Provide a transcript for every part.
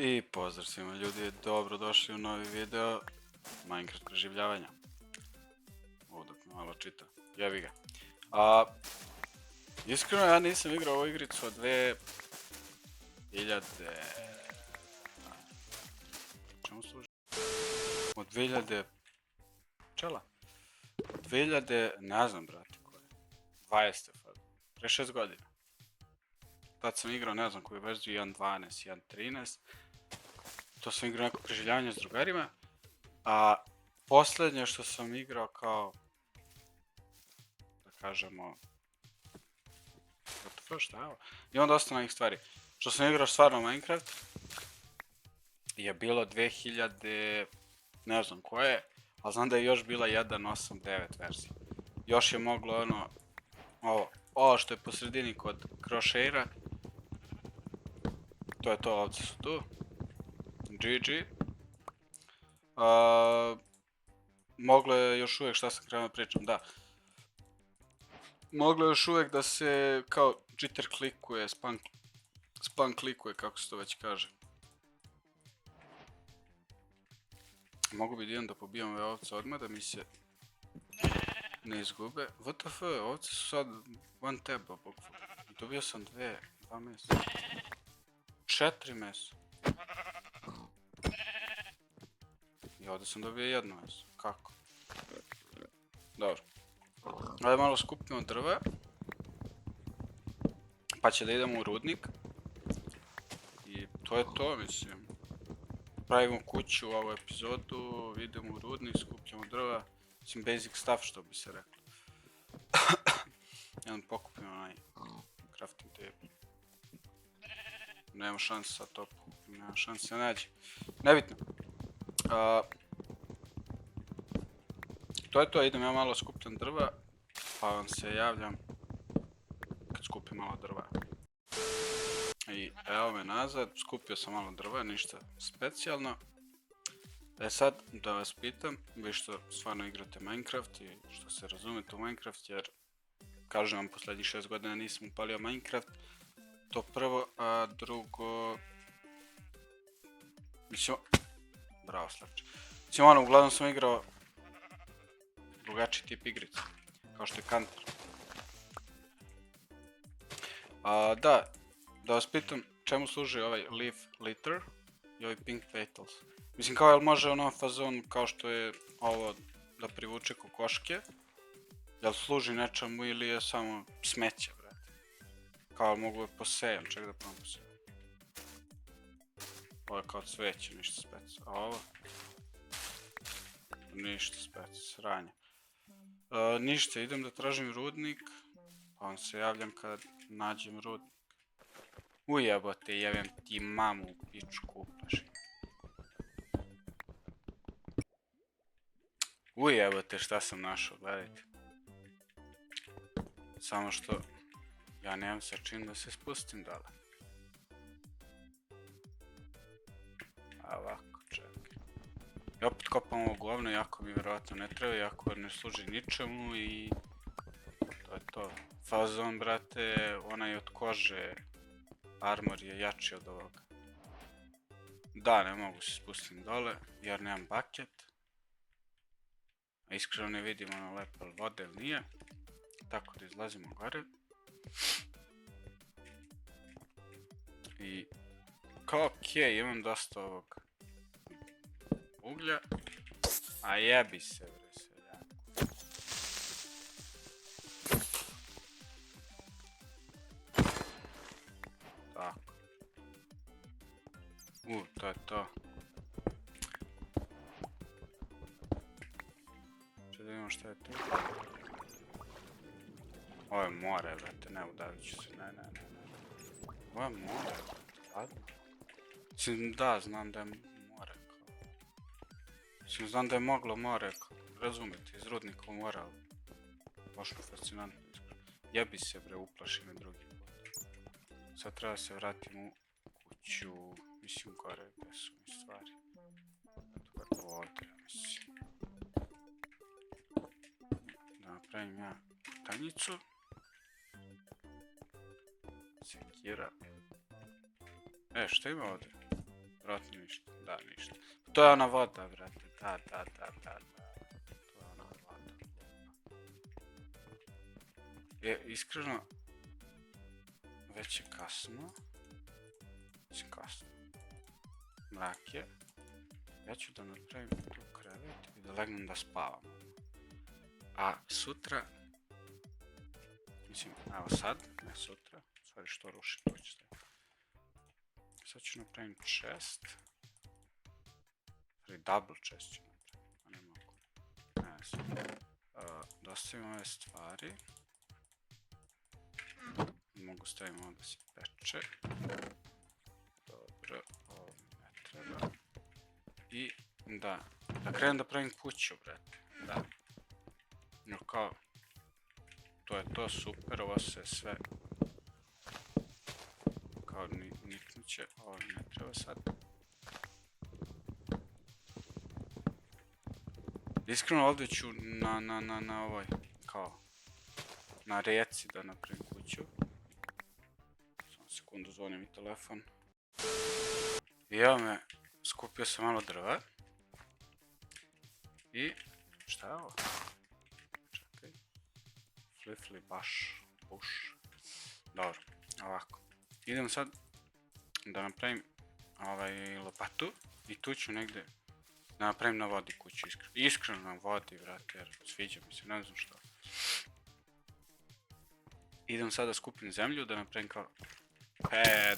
I pozdrav svima ljudi, dobrodošli u novi video Minecraft preživljavanja. Ovo dok me malo čita, jebi ga. Iskreno ja nisam igrao ovu igricu od 2000... Čemu služi? Od 2000... Čela? Od 2000... ne znam brate koje. 20. Pre 6 godina. Tad sam igrao ne znam koju verziju, 1.12, 1.13. To sam igrao neko preživljavanje s drugarima. A posljednje što sam igrao kao, da kažemo, šta je ovo? Imam dosta novih stvari. Što sam igrao stvarno Minecraft je bilo 2000, ne znam koje, ali znam da je još bila 1.8.9 verzija. Još je moglo ono, ovo što je po sredini kod Crosshaira. To je to, ovdje su tu. GG. Moglo je još uvijek, šta sam krenuo pričam, da. Moglo je još uvijek da se kao jitter klikuje, spam klikuje, kako se to već kaže. Mogu bi idem da pobijam ove ovce odmah da mi se ne izgube. WTF, ovce su sad one tab-a, bukvalno. Dobio sam 2 mesa. 4 mesa. I ovdje sam dobio jedno meso. Kako? Dobro. Ajde malo skupimo drva. Pa će da idemo u rudnik. I to je to, mislim. Pravimo kuću u ovu epizodu, idemo u rudnik, skupljamo drva. Mislim basic stuff što bi se reklo. Jedan pokupimo onaj crafting table. Nema šanse sa to pokupim, nema šanse da nađe. Nebitno. To je to, idem ja malo skupljam drva, pa vam se javljam kad skupim malo drva. I evo me nazad, skupio sam malo drva, ništa specijalno. Sad da vas pitam, vi što stvarno igrate Minecraft i što se razumete u Minecraft, jer kažem vam posljednjih 6 godina nisam upalio Minecraft. To prvo, a drugo... Mislim... Bravo Slavče. Mislim ono, uglavnom sam igrao drugačiji tip igrica, kao što je Counter. Da vas pitam čemu služi ovaj Leaf Litter i ovaj Pink Petals. Mislim kao jel može ono fazon kao što je ovo da privuče kokoške, jel služi nečemu ili je samo smeće, brate. Kao mogu je posejem, ček da prvom posejem. Ovo je kao cveće, ništa spec, a ovo? Ništa spec, sranje. Ništa, idem da tražim rudnik, pa vam se javljam kad nađem rudnik. Ujebote, jebem ti mamu u pičku uplaši. Ujebote, šta sam našao, gledajte. Samo što ja nemam sa čim da se spustim dole. A ovako, čekaj. I opet kopam ovo govno, iako mi vjerovatno ne treba, iako ne služi ničemu i... To je to. Fazon, brate, onaj od kože, armor je jači od ovoga. Da, ne mogu se spustim dole, jer nemam bucket. A iskreno ne vidim ono lepo vode ili nije. Tako da izlazimo gore. I... Kao okej, imam dosta ovog uglja. A jebi se bre seljak. Tako. To je to. Če da vidimo šta je tu. Ovo je more, brate, ne udavit ću se, ne. Ovo je more, brate, mislim, da, znam da je more, kao. Mislim, znam da je moglo more, kao, razumijete, iz rudnika u more, ali... Baš mi fascinantno, iskreno. Jebi se, bre, uplaši me drugi put. Sad treba se vratim u kuću, mislim, gore, gdje su mi stvari. Tu je ovdje, mislim. Da napravim ja tanjicu. Sekira. Šta ima ovdje? Vjerojatno ništa, da ništa. To je ona voda, brate, da. To je ona voda. Iskreno, već je kasno. Mrak je. Ja ću da napravim tu krevet i da legnem da spavam. A sutra, mislim, evo sad, ne sutra, sad što rušim, to ću staviti. Sad ću napravim chest. Double chest ću napraviti, a ne mogu. Ne znam. Da ostavim ove stvari. Mogu stavim ovo da se peče. Dobro, ovo ne treba. I da krenem da pravim kuću, brate. Da. No kao, to je to, super, ovo se sve kao niknuće, ovo ne treba sad. Iskreno ovdje ću na ovoj, kao, na rijeci da napravim kuću. Samo sekundu, zvoni mi telefon. I evo me, skupio sam malo drva. I, šta je ovo? Čekaj. Flifli baš, buš. Dobro, ovako. Idem sad da napravim lopatu i tu ću negdje da napravim na vodi kuću, iskreno na vodi, vrate, jer sviđa mi se, ne znam što. Idem sad da skupim zemlju, da napravim kao...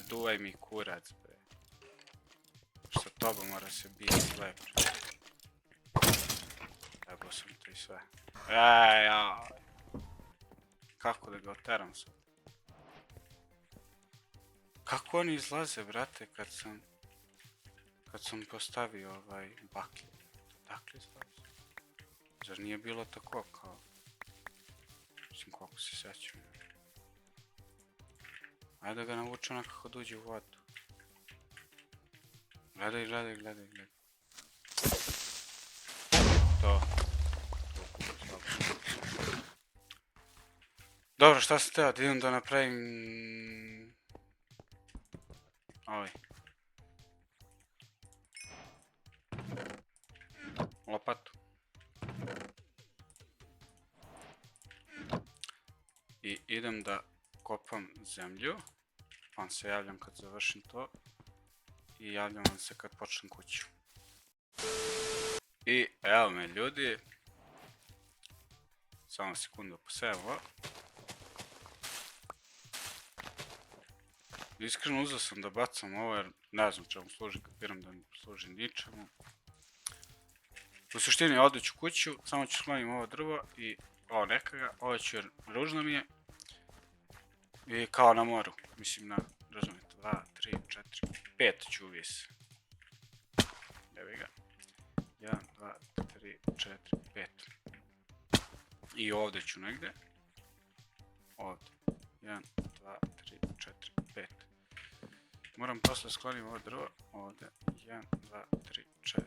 duvaj mi kurac, bre. Sa tobom mora se biti sve, bre. Jebo sam to i sve. Jaj. Kako da ga oteram sad? Kako oni izlaze, brate, kad sam postavio baklje? Dakle izlaze. Zar nije bilo tako kao... Mislim, koliko se sjećam. Ajde da ga navučem nekako da uđe u vodu. Gledaj. To. Dobro, šta sam teo? Da idem da napravim... lopatu. I idem da kopam zemlju. Vam se javljam kad završim to. I javljam vam se kad počnem kuću. I evo me ljudi. Samo sekundu posevam ovo. Iskreno uzeo sam da bacam ovo jer ne znam čemu služi, kapiram da mi služi ničemu. U suštini ovdje ću kuću, samo ću sklonim ovo drvo i ovo nekaga, ovo ću jer ružno mi je. I kao na moru, mislim na, razumijete, 2, 3, 4, 5 ću uvis. Evo ga. 1, 2, 3, 4, 5. I ovdje ću negdje. Ovdje. 1, 2, 3, 4, 5. Moram posle sklonim ovo drvo. Ovdje. 1, 2, 3, 4,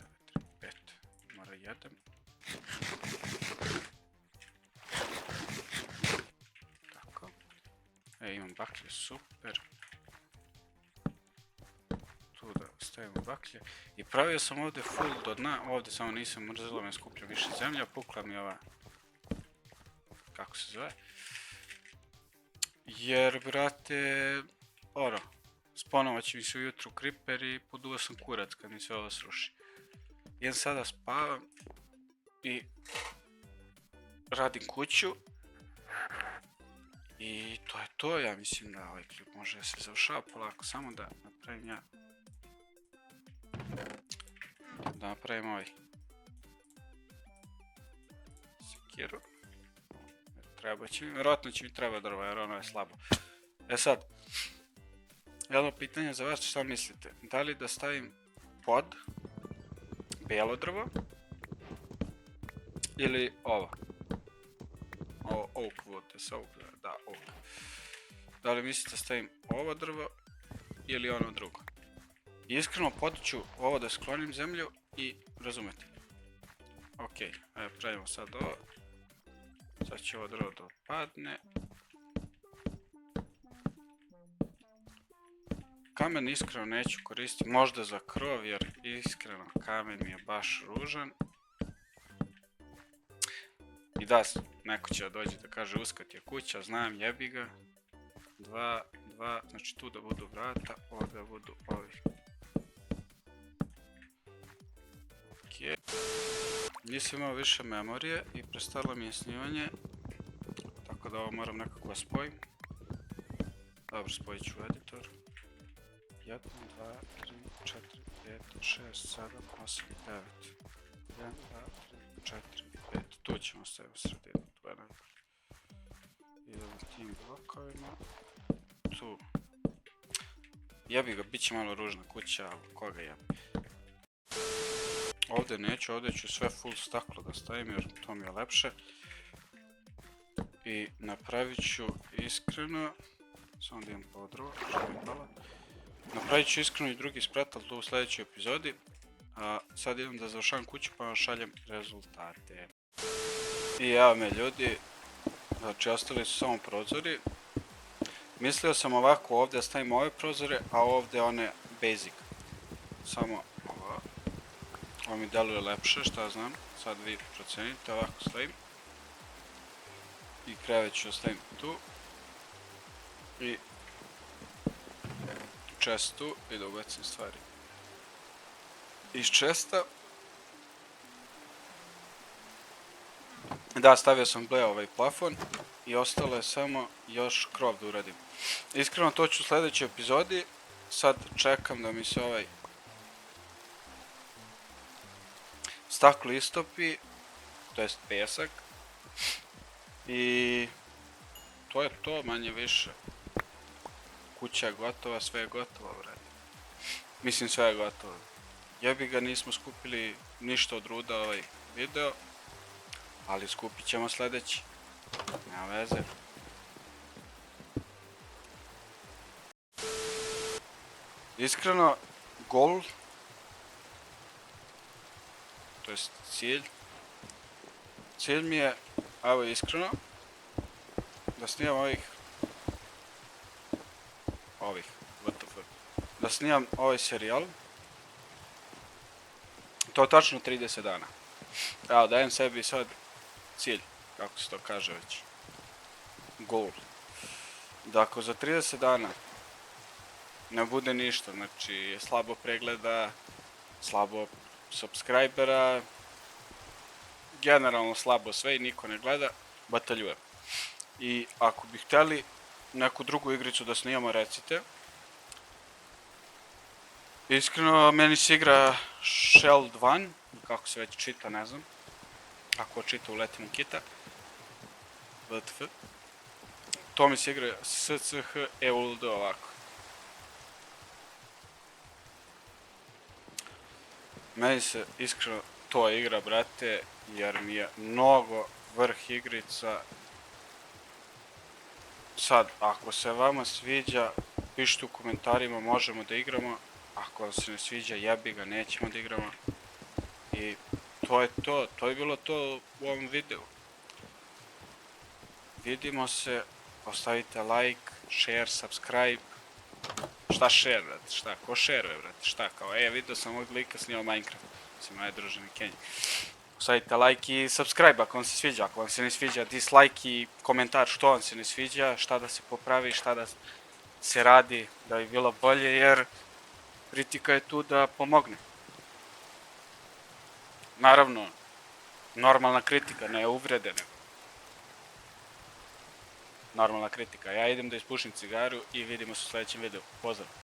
5. Mora jedan. Tako. Imam baklje, super. Tu da stavimo baklje. I pravio sam ovdje full do dna. Ovdje samo nisam, mrzilo me, skupljam više zemlja. Pukla mi ova... Kako se zove? Jer, brate... Spawnovat će mi se ujutru creeper i poduo sam kurac kad mi se ovo sruši. Idem sada spavam i radim kuću. I to je to, ja mislim da ovaj klip može se završava polako, samo da napravim ja. Da napravim ovaj sekiru. Vjerojatno će mi treba drvo jer ono je slabo. Sad, jedno pitanje za vas, šta mislite? Da li da stavim pod bijelo drvo ili ovo? Ovo oak wood, da, oak. Da li mislite da stavim ovo drvo ili ono drugo? Iskreno ću ovo da sklonim zemlju i razumete. Ok, evo pravimo sad ovo. Sad će ovo drvo da odpadne. kamen iskreno neću koristiti, možda za krov, jer iskreno kamen mi je baš ružan. I da, neko će dođe da kaže uskat je kuća, znam, jebi ga. 2, znači tu da budu vrata, ovdje budu ovi. Ok. Nisam imao više memorije i prestalo mi je snimanje. Tako da ovo moram nekako spojim. Dobro, spojit ću u editor. 1, 2, 3, 4, 5, 6, 7, 8, 9. 1, 2, 3, 4, 5. Tu ćemo se u sredinu. Idemo tim blokovima. Tu. Jebi ga, bit će malo ružna kuća, ali koga jebi. Ovdje neću, ovdje ću sve full staklo da stavim jer to mi je lepše. I napravit ću iskreno, samo da imam podrvo, što mi je palo. Napravit ću iskreno i drugi sprat, ali to u sljedećoj epizodi. A sad idem da završavam kuću pa vam šaljem rezultate. I evo me ljudi, znači ostali su samo prozori. Mislio sam ovako ovdje stavim ove prozore, a ovdje one basic. Samo ovo. Ovo mi deluje lepše, šta znam, sad vi procenite, ovako stavim. I krevet ću ostavim tu. I chest tu i da ubacim stvari iz chesta. Da, stavio sam ble ovaj plafon i ostalo je samo još krov da uradim. Iskreno to ću u sljedećoj epizodi. Sad čekam da mi se ovaj staklo istopi, to jest pesak. I to je to manje više. Kuća je gotova, sve je gotovo, vredi. Mislim, sve je gotovo. Jebi ga, nismo skupili ništa od ruda ovaj video, ali skupit ćemo sljedeći. Nema veze. Iskreno, goal, to jest cilj mi je, evo iskreno, da snimam da snimam ovaj serijal. To je tačno 30 dana. Evo, dajem sebi sad cilj, kako se to kaže već. Goal. Da ako za 30 dana ne bude ništa, znači slabo pregleda, slabo subscribera, generalno slabo sve i niko ne gleda, bataljujem. I ako bi htjeli neku drugu igricu da snimamo, recite. Iskreno, meni se igra Shell 2, kako se već čita, ne znam. Ako čita, uletim u kita. WTF. To mi se igra SCH EULD ovako. Meni se iskreno to igra, brate, jer mi je mnogo vrh igrica. Sad, ako se vama sviđa, pišite u komentarima, možemo da igramo. Ako vam se ne sviđa, jebi ga, nećemo da igramo. I to je to, to je bilo to u ovom videu. Vidimo se, ostavite like, share, subscribe. Šta share, brate, šta, ko share, brate, šta, kao, vidio sam ovog lika snimao Minecraft, sam najdruženi Kenji. Ostavite like i subscribe ako vam se sviđa, ako vam se ne sviđa, dislike i komentar što vam se ne sviđa, šta da se popravi, šta da se radi, da bi bilo bolje, jer kritika je tu da pomogne. Naravno, normalna kritika, ne uvrede, nego normalna kritika. Ja idem da ispušim cigaru i vidimo se u sljedećem videu. Pozdrav!